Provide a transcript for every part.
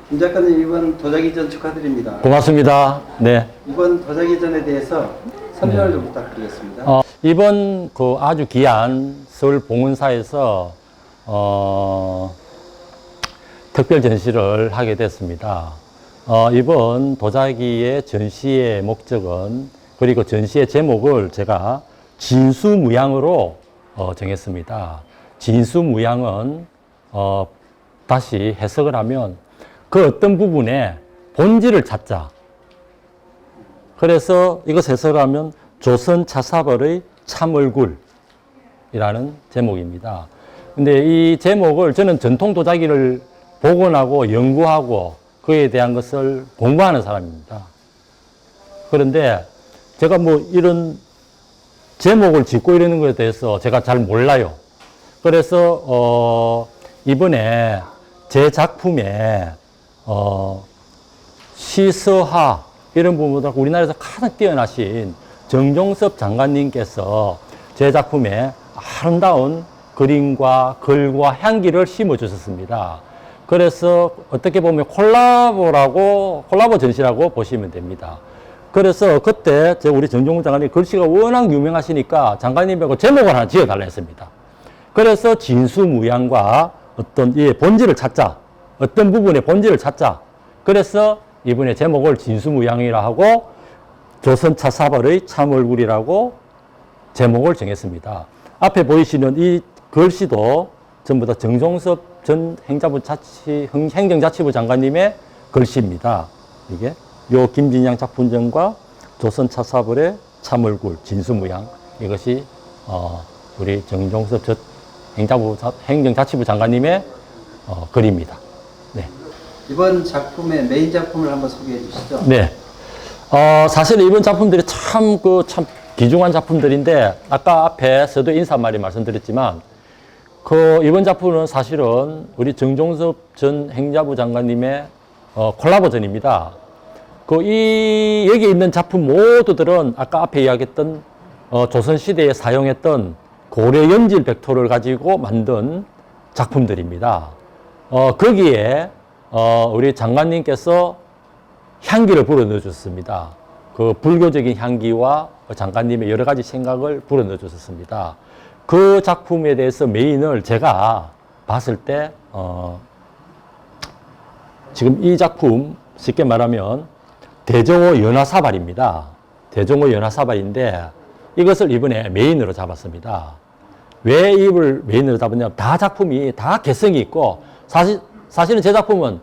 김 작가님 이번 도자기전 축하드립니다. 고맙습니다. 네. 이번 도자기전에 대해서 설명을 좀 부탁드리겠습니다. 이번 그 아주 귀한 서울 봉은사에서 특별 전시를 하게 됐습니다. 이번 도자기의 전시의 목적은, 그리고 전시의 제목을 제가 진수무양으로 정했습니다. 진수무양은 다시 해석을 하면 그 어떤 부분에 본질을 찾자. 그래서 이것 해석을 하면 조선 차사벌의 참얼굴이라는 제목입니다. 근데 이 제목을 저는 전통 도자기를 복원하고 연구하고 그에 대한 것을 공부하는 사람입니다. 그런데 제가 뭐 이런 제목을 짓고 이러는 것에 대해서 제가 잘 몰라요. 그래서 이번에 제 작품에 시서화 이런 부분보다 우리나라에서 가장 뛰어나신 정종섭 장관님께서 제 작품에 아름다운 그림과 글과 향기를 심어 주셨습니다. 그래서 어떻게 보면 콜라보 전시라고 보시면 됩니다. 그래서 그때 우리 정종섭 장관님 글씨가 워낙 유명하시니까 장관님하고 제목을 하나 지어달라 했습니다. 그래서 진수무양과 어떤 이 본질을 찾자. 어떤 부분의 본질을 찾자. 그래서 이번에 제목을 진수무양이라 하고 조선 차사벌의 참얼굴이라고 제목을 정했습니다. 앞에 보이시는 이 글씨도 전부 다 정종섭 전 행정자치부 장관님의 글씨입니다. 이게 요 김진양 작품전과 조선 차사벌의 참얼굴 진수무양, 이것이 우리 정종섭 전 행정자치부 장관님의 글입니다. 네. 이번 작품의 메인 작품을 한번 소개해 주시죠. 네. 사실 이번 작품들이 참 귀중한 작품들인데, 아까 앞에서도 인사말이 말씀드렸지만, 이번 작품은 사실은 우리 정종섭 전 행자부 장관님의 콜라보전입니다. 여기 있는 작품 모두들은 아까 앞에 이야기했던 조선시대에 사용했던 고려 연질 벡터를 가지고 만든 작품들입니다. 거기에 우리 장관님께서 향기를 불어넣어 줬습니다. 그 불교적인 향기와 장관님의 여러 가지 생각을 불어넣어 줬습니다. 그 작품에 대해서 메인을 제가 봤을 때 지금 이 작품 쉽게 말하면 대종호 연화사발입니다. 대종호 연화사발인데 이것을 이번에 메인으로 잡았습니다. 왜 이걸 메인으로 잡았냐면 다 작품이 다 개성이 있고, 사실은 제 작품은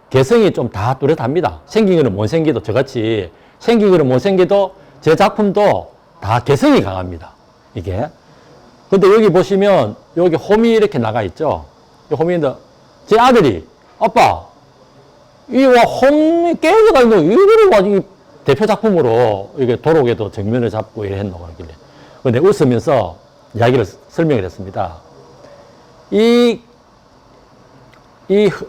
개성이 좀 다 뚜렷합니다. 생긴 거는 못생기도 저같이 생긴 거는 못생기도 제 작품도 다 개성이 강합니다. 이게. 근데 여기 보시면 여기 홈이 이렇게 나가 있죠. 이 홈인데 제 아들이 아빠 이와 홈이 깨져가 있는 이거를 가지고 대표 작품으로 이게 도록에도 정면을 잡고 이래 했노 하길래. 근데 웃으면서 이야기를 설명을 했습니다.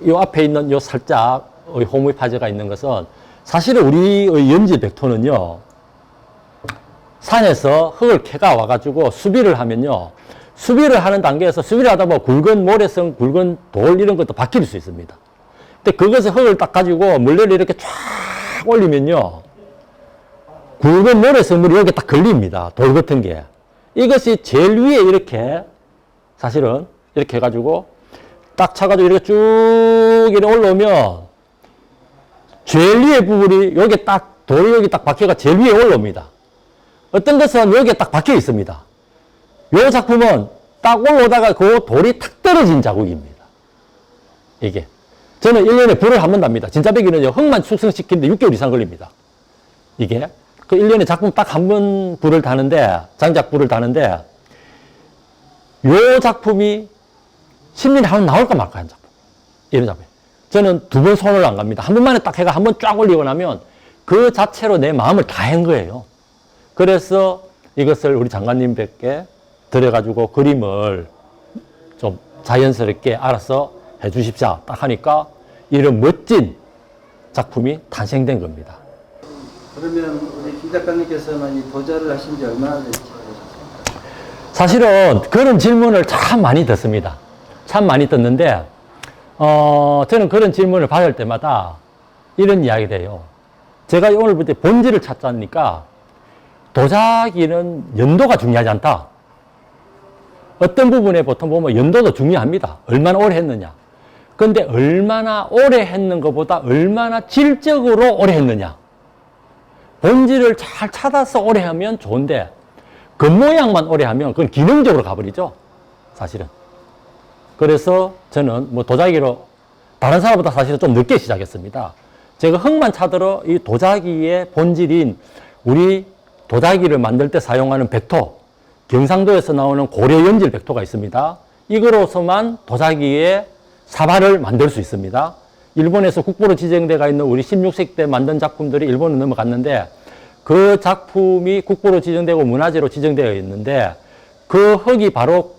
요 앞에 있는 요 살짝 호무의 파제가 있는 것은 사실은 우리의 연질 벡터는요, 산에서 흙을 캐가 와가지고 수비를 하면요, 수비를 하는 단계에서 수비를 하다 보면 굵은 모래성, 굵은 돌 이런 것도 박힐 수 있습니다. 근데 그것을 흙을 딱 가지고 물레를 이렇게 쫙 올리면요, 굵은 모래성물이 여기 딱 걸립니다. 돌 같은 게. 이것이 제일 위에 이렇게 사실은 이렇게 해가지고 딱 차가지고 이렇게 쭉 이렇게 올라오면 제일 위에 부분이 여기 딱 돌이 여기 딱 박혀가 제일 위에 올라옵니다. 어떤 것은 여기에 딱 박혀 있습니다. 이 작품은 딱 올라오다가 그 돌이 탁 떨어진 자국입니다. 이게. 저는 1년에 불을 한 번 답니다. 진짜 배기는요, 흙만 숙성시키는데 6개월 이상 걸립니다. 이게. 그 1년에 작품 딱 한 번 불을 다는데, 장작 불을 다는데, 요 작품이 10년에 한 번 나올까 말까 한 작품. 이런 작품. 저는 2번 손을 안 갑니다. 한 번만에 딱 해가 한 번 쫙 올리고 나면 그 자체로 내 마음을 다 한 거예요. 그래서 이것을 우리 장관님께 드려가지고 그림을 좀 자연스럽게 알아서 해 주십시오. 딱 하니까 이런 멋진 작품이 탄생된 겁니다. 그러면 우리 김 작가님께서는 이 도자를 하신 지 얼마나 되셨습니까? 사실은 그런 질문을 참 많이 듣습니다. 참 많이 듣는데, 저는 그런 질문을 받을 때마다 이런 이야기를 해요. 제가 오늘부터 본질을 찾자니까 도자기는 연도가 중요하지 않다. 어떤 부분에 보통 보면 연도도 중요합니다. 얼마나 오래 했느냐. 근데 얼마나 오래 했는 것보다 얼마나 질적으로 오래 했느냐. 본질을 잘 찾아서 오래 하면 좋은데 겉모양만 오래 하면 그건 기능적으로 가버리죠. 사실은. 그래서 저는 뭐 도자기로 다른 사람보다 사실은 좀 늦게 시작했습니다. 제가 흙만 찾으러 이 도자기의 본질인 우리 도자기를 만들 때 사용하는 백토, 경상도에서 나오는 고려연질 백토가 있습니다. 이거로서만 도자기의 사발을 만들 수 있습니다. 일본에서 국보로 지정되어 있는 우리 16세기 때 만든 작품들이 일본으로 넘어갔는데 그 작품이 국보로 지정되고 문화재로 지정되어 있는데 그 흙이 바로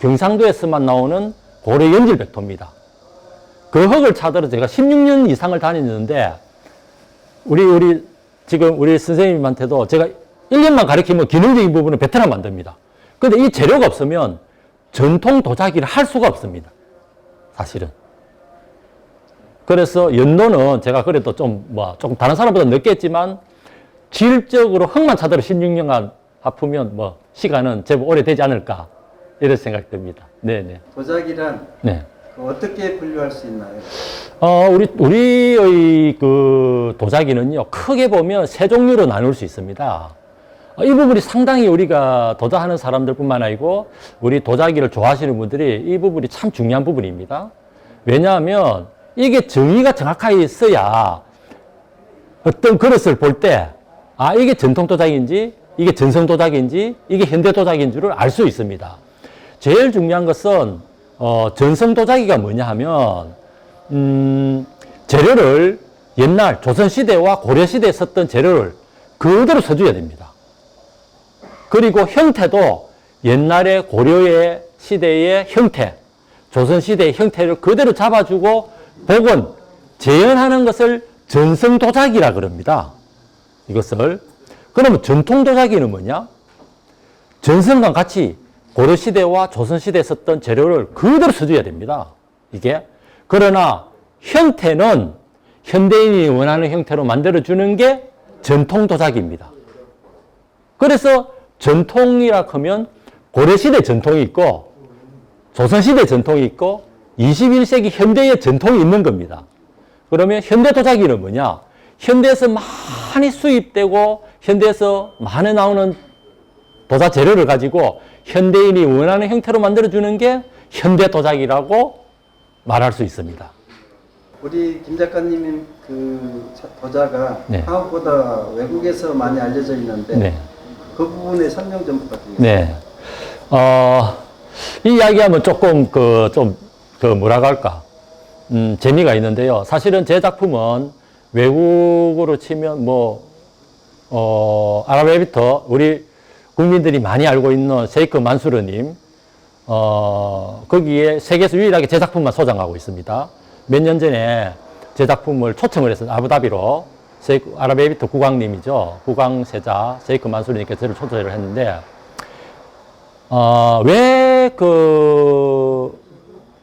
경상도에서만 나오는 고려연질 백토입니다. 그 흙을 찾으러 제가 16년 이상을 다녔는데 지금 우리 선생님한테도 제가 1년만 가르치면 기능적인 부분은 베테랑 만듭니다. 근데 이 재료가 없으면 전통 도자기를 할 수가 없습니다. 사실은. 그래서 연도는 제가 그래도 조금 다른 사람보다 늦게 했지만 질적으로 흙만 찾으러 16년간 아프면 시간은 제법 오래되지 않을까 이런 생각이 듭니다. 네네. 도자기란 네. 어떻게 분류할 수 있나요? 우리의 그 도자기는요, 크게 보면 세 종류로 나눌 수 있습니다. 이 부분이 상당히 우리가 도자하는 사람들 뿐만 아니고 우리 도자기를 좋아하시는 분들이 이 부분이 참 중요한 부분입니다. 왜냐하면 이게 정의가 정확하게 있어야 어떤 그릇을 볼 때 이게 전통 도자기인지 이게 전성 도자기인지 이게 현대 도자기인 줄을 알 수 있습니다. 제일 중요한 것은 전성 도자기가 뭐냐 하면 재료를 옛날 조선시대와 고려시대에 썼던 재료를 그대로 써줘야 됩니다. 그리고 형태도 옛날에 고려의 시대의 형태, 조선시대의 형태를 그대로 잡아주고 복원, 재현하는 것을 전성 도자기라 그럽니다. 이것을. 그러면 전통 도자기는 뭐냐? 전성과 같이 고려시대와 조선시대에 썼던 재료를 그대로 써줘야 됩니다. 이게. 그러나 형태는 현대인이 원하는 형태로 만들어주는 게 전통 도자기입니다. 그래서 전통이라 하면 고려시대 전통이 있고 조선시대 전통이 있고 21세기 현대의 전통이 있는 겁니다. 그러면 현대 도자기는 뭐냐? 현대에서 많이 수입되고 현대에서 많이 나오는 도자 재료를 가지고 현대인이 원하는 형태로 만들어주는 게 현대 도자기라고 말할 수 있습니다. 우리 김 작가님 그 도자가 네. 한국보다 외국에서 많이 알려져 있는데 네. 그 부분에 설명 좀 부탁드립니다. 네. 이 이야기하면 조금 뭐라고 할까? 재미가 있는데요. 사실은 제 작품은 외국으로 치면 아랍에비터 우리 국민들이 많이 알고 있는 세이크 만수르님, 거기에 세계에서 유일하게 제 작품만 소장하고 있습니다. 몇 년 전에 제 작품을 초청을 해서 아부다비로 아랍에비터 국왕님이죠. 국왕세자 세이크 만수르님께서 저를 초청을 했는데, 그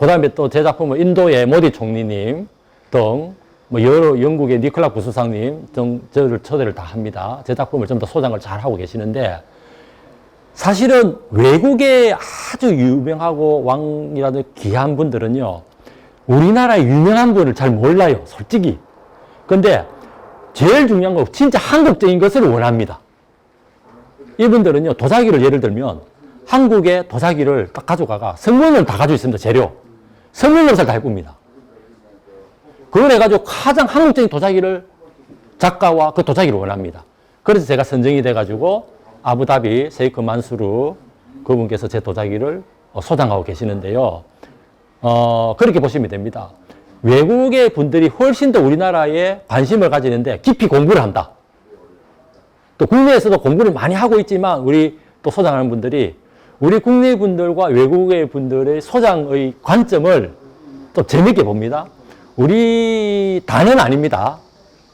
다음에 또 제 작품을 인도의 모디 총리님 등, 여러 영국의 니콜라 부수상님 등 저를 초대를 다 합니다. 제 작품을 좀 더 소장을 잘 하고 계시는데, 사실은 외국의 아주 유명하고 왕이라든 귀한 분들은요, 우리나라의 유명한 분을 잘 몰라요, 솔직히. 근데 제일 중요한 건 진짜 한국적인 것을 원합니다. 이분들은요, 도자기를 예를 들면 한국의 도자기를 딱 가져가가 성문을 다 가지고 있습니다, 재료. 성문용사를 다 해봅니다. 그걸 해가지고 가장 한국적인 도자기를 작가와 그 도자기를 원합니다. 그래서 제가 선정이 돼가지고 아부다비 세이크 만수르 그분께서 제 도자기를 소장하고 계시는데요. 그렇게 보시면 됩니다. 외국의 분들이 훨씬 더 우리나라에 관심을 가지는데 깊이 공부를 한다. 또 국내에서도 공부를 많이 하고 있지만 우리 또 소장하는 분들이 우리 국내 분들과 외국의 분들의 소장의 관점을 또 재밌게 봅니다. 우리 다는 아닙니다.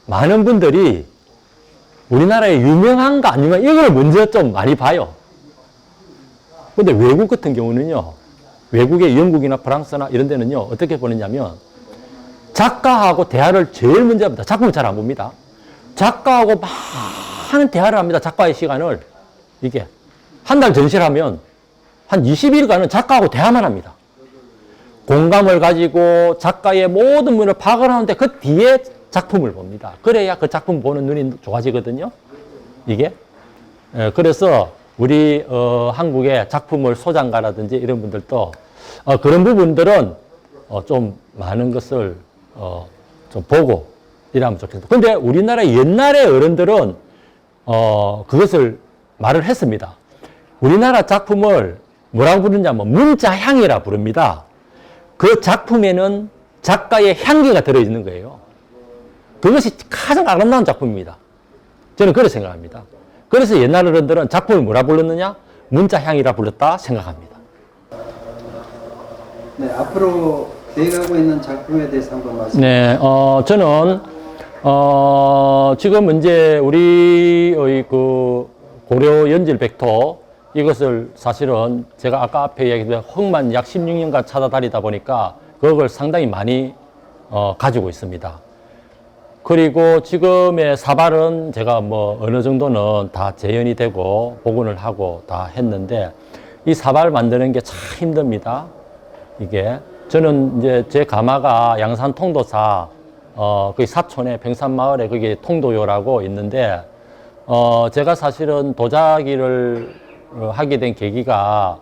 많은 분들이 우리나라에 유명한가 아니면 이걸 먼저 좀 많이 봐요. 근데 외국 같은 경우는요, 외국의 영국이나 프랑스나 이런 데는요, 어떻게 보느냐면, 작가하고 대화를 제일 먼저 합니다. 작품을 잘 안 봅니다. 작가하고 많은 대화를 합니다. 작가의 시간을. 이게. 한 달 전시를 하면 한 20일간은 작가하고 대화만 합니다. 공감을 가지고 작가의 모든 문을 파악을 하는데 그 뒤에 작품을 봅니다. 그래야 그 작품 보는 눈이 좋아지거든요. 이게. 그래서 우리 한국의 작품을 소장가라든지 이런 분들도 그런 부분들은 좀 많은 것을 좀 보고 이러면 좋겠습니다. 근데 우리나라 옛날의 어른들은 그것을 말을 했습니다. 우리나라 작품을 뭐라고 부르냐면 문자향이라 부릅니다. 그 작품에는 작가의 향기가 들어있는 거예요. 그것이 가장 아름다운 작품입니다. 저는 그렇게 생각합니다. 그래서 옛날 어른들은 작품을 뭐라 불렀느냐? 문자향이라 불렀다 생각합니다. 네, 앞으로 계획하고 있는 작품에 대해서 한번 말씀해 네, 저는 지금 이제 우리의 그 고려 연질 백토 이것을 사실은 제가 아까 앞에 이야기했던 흙만 약 16년간 찾아다니다 보니까 그걸 상당히 많이 가지고 있습니다. 그리고 지금의 사발은 제가 뭐 어느 정도는 다 재현이 되고 복원을 하고 다 했는데 이 사발 만드는 게 참 힘듭니다. 이게 저는 이제 제 가마가 양산 통도사 그 사촌에 병산마을에 거기 통도요라고 있는데 제가 사실은 도자기를 하게 된 계기가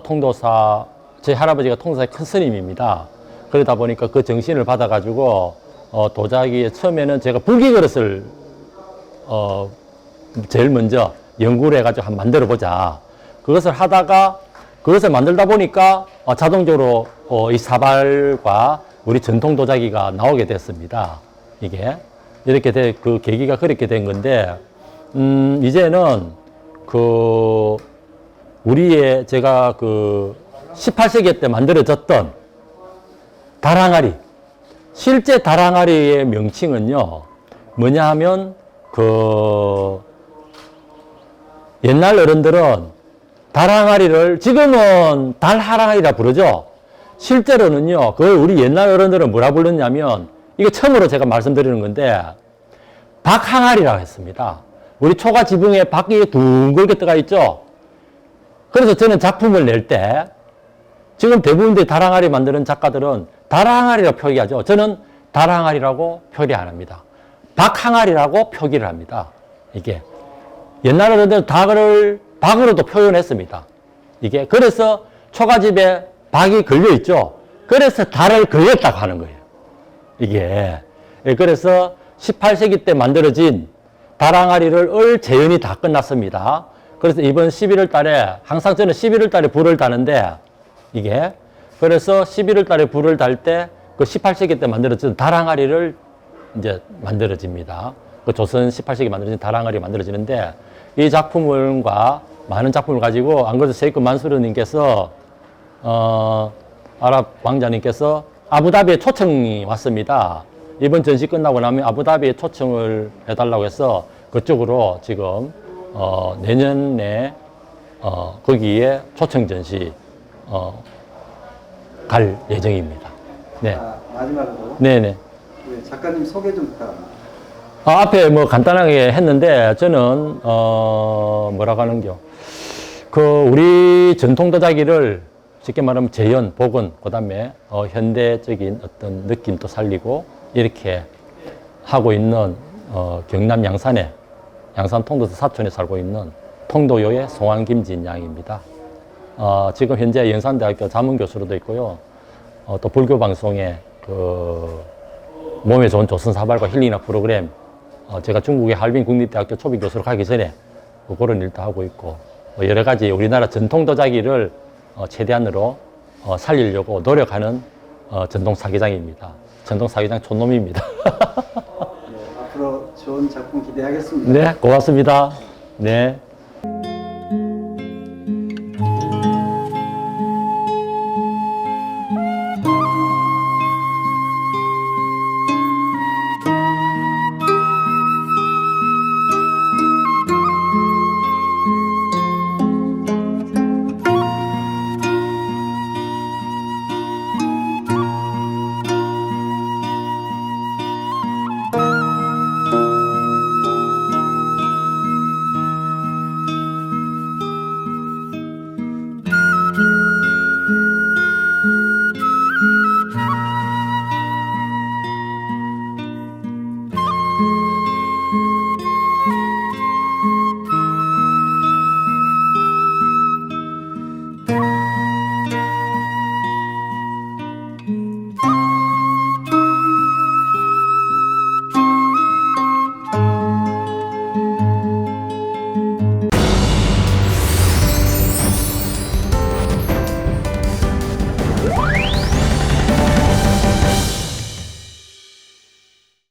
통도사 제 할아버지가 통도사의 큰 스님입니다. 그러다 보니까 그 정신을 받아가지고 도자기에 처음에는 제가 불기 그릇을 제일 먼저 연구를 해가지고 한번 만들어 보자. 그것을 하다가 그것을 만들다 보니까 자동적으로 이 사발과 우리 전통 도자기가 나오게 됐습니다. 이게 이렇게 그 계기가 그렇게 된 건데 이제는 그 우리의 제가 그 18세기 때 만들어졌던 다랑아리 실제 다랑아리의 명칭은요 뭐냐 하면 그 옛날 어른들은 다랑아리를 지금은 달하랑아리라 부르죠. 실제로는요 그걸 우리 옛날 어른들은 뭐라 불렀냐면 이게 처음으로 제가 말씀드리는 건데 박항아리라고 했습니다. 우리 초가 지붕에 박이 둥글게 떠가 있죠. 그래서 저는 작품을 낼 때 지금 대부분의 다랑아리 만드는 작가들은 다랑아리라고 표기하죠. 저는 다랑아리라고 표기 안 합니다. 박항아리라고 표기를 합니다. 이게 옛날 어른들은 닭을 박으로도 표현했습니다. 이게 그래서 초가집에 박이 걸려 있죠. 그래서 달을 걸렸다고 하는 거예요. 이게 그래서 18세기 때 만들어진 다랑아리를 재현이 다 끝났습니다. 그래서 이번 11월 달에 항상 저는 11월 달에 불을 다는데 이게 그래서 11월 달에 불을 달 때 그 18세기 때 만들어진 다랑아리를 이제 만들어집니다. 그 조선 18세기 만들어진 다랑아리 만들어지는데 이 작품과 많은 작품을 가지고 안 그래도 세이크 만수르님께서 아랍 왕자님께서 아부다비에 초청이 왔습니다. 이번 전시 끝나고 나면 아부다비에 초청을 해달라고 해서 그쪽으로 지금 내년에 거기에 초청 전시 갈 예정입니다. 네. 마지막으로 네네. 작가님 소개 좀 부탁합니다. 앞에 뭐 간단하게 했는데 저는 뭐라고 하는겨 그 우리 전통 도자기를 쉽게 말하면 재현, 복원, 그다음에 현대적인 어떤 느낌도 살리고 이렇게 하고 있는 경남 양산에 양산 통도사 사촌에 살고 있는 통도요의 송환김진 양입니다. 지금 현재 영산대학교 자문교수로도 있고요. 또 불교 방송에 그 몸에 좋은 조선사발과 힐링학 프로그램 제가 중국의 할빈 국립대학교 초빙 교수로 가기 전에 그런 일도 하고 있고 여러 가지 우리나라 전통 도자기를 최대한으로 살리려고 노력하는 전통 사기장입니다. 전통 사기장 촌놈입니다. 네, 앞으로 좋은 작품 기대하겠습니다. 네, 고맙습니다. 네.